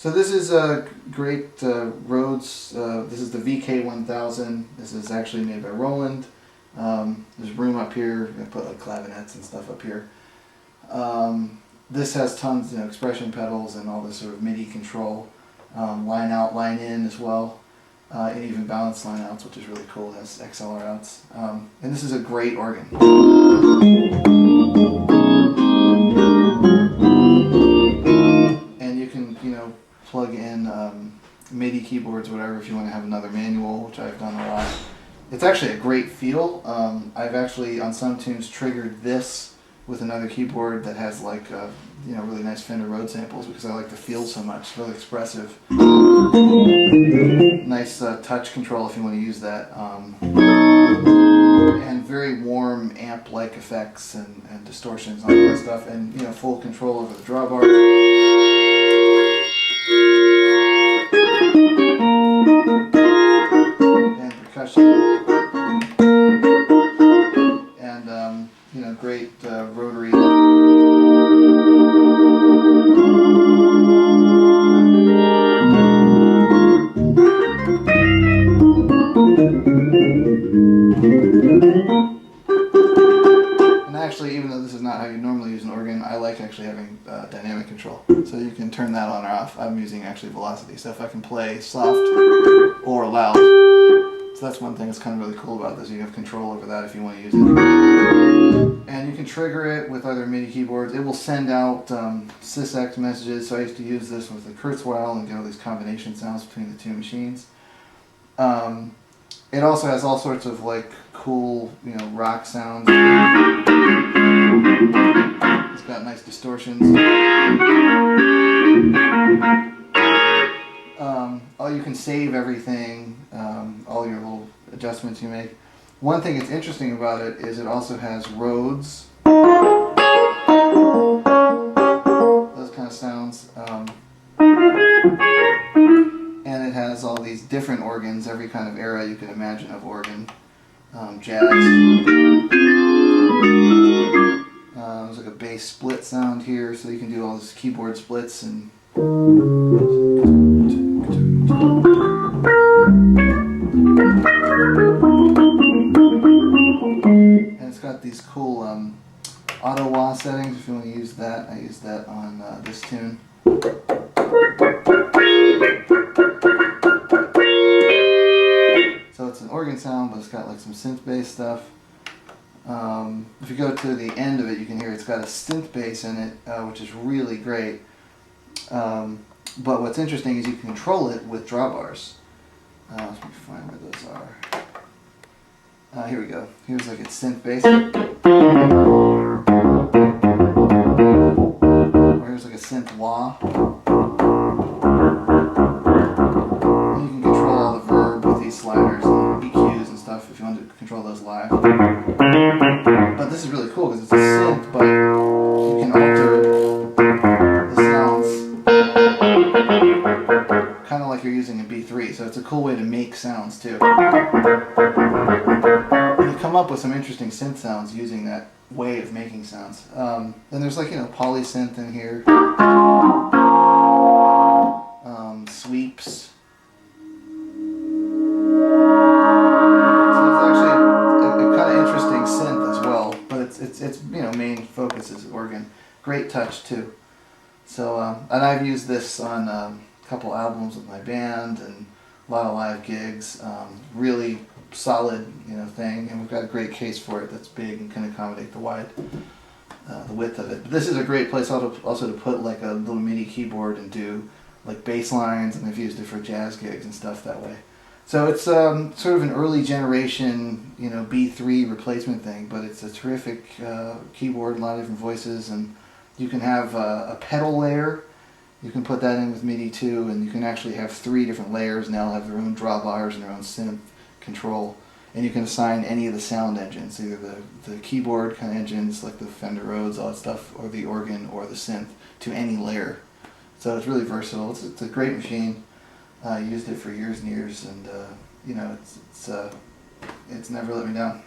So this is a great Rhodes. This is the VK-1000. This is actually made by Roland. There's room up here. I put like clavinets and stuff up here. This has tons, expression pedals and all this sort of MIDI control. Line out, line in as well. And even balance line outs, which is really cool. It has XLR outs. And this is a great organ. And you can, plug in MIDI keyboards, whatever, if you want to have another manual, which I've done a lot. It's actually a great feel. I've actually, on some tunes, triggered this with another keyboard that has like, really nice Fender Rhodes samples because I like the feel so much. It's really expressive. Nice touch control if you want to use that. And very warm amp-like effects and distortions and all that stuff. And, full control over the drawbar. And percussion. And, great rotary. And actually, even though this is not how you normally use an organ, I like actually having dynamic control. So you can turn that on or off. I'm using actually velocity, so if I can play soft or loud. So that's one thing that's kind of really cool about this. You have control over that if you want to use it. And you can trigger it with other MIDI keyboards. It will send out sysx messages. So I used to use this with the Kurzweil and get all these combination sounds between the two machines. It also has all sorts of like cool, rock sounds. It's got nice distortions. You can save everything, all your little adjustments you make. One thing that's interesting about it is it also has Rhodes. Those kind of sounds. And it has all these different organs, every kind of era you could imagine of organ. Jazz. There's like a bass split sound here, so you can do all these keyboard splits and. And it's got these cool auto wah settings if you want to use that. I use that on this tune. So it's an organ sound, but it's got like some synth bass stuff. If you go to the end of it, you can hear it's got a synth bass in it, which is really great. But what's interesting is you can control it with drawbars. Let me find where those are. Here we go. Here's like its synth bass. Or here's like a synth wah. And you can control all the verb with these sliders and EQs and stuff if you want to control those live. But this is really cool because it's a synth, but you can alter the sounds kind of like you're using a B3, so it's a cool way to make sounds too. You come up with some interesting synth sounds using that way of making sounds. Then there's like, polysynth in here. Sweeps. So it's actually a kind of interesting synth as well, but its main focus is organ. Great touch too. So and I've used this on a couple albums with my band and a lot of live gigs. Really solid, thing, and we've got a great case for it that's big and can accommodate the width of it. But this is a great place also to put like a little MIDI keyboard and do like bass lines, and I've used it for jazz gigs and stuff that way. So it's sort of an early generation, B3 replacement thing, but it's a terrific keyboard, a lot of different voices, and you can have a pedal layer. You can put that in with MIDI too, and you can actually have 3 different layers now, have their own drawbars and their own synth control, and you can assign any of the sound engines, either the keyboard kind of engines like the Fender Rhodes, all that stuff, or the organ or the synth, to any layer. So it's really versatile. It's a great machine. I used it for years and years, and it's never let me down.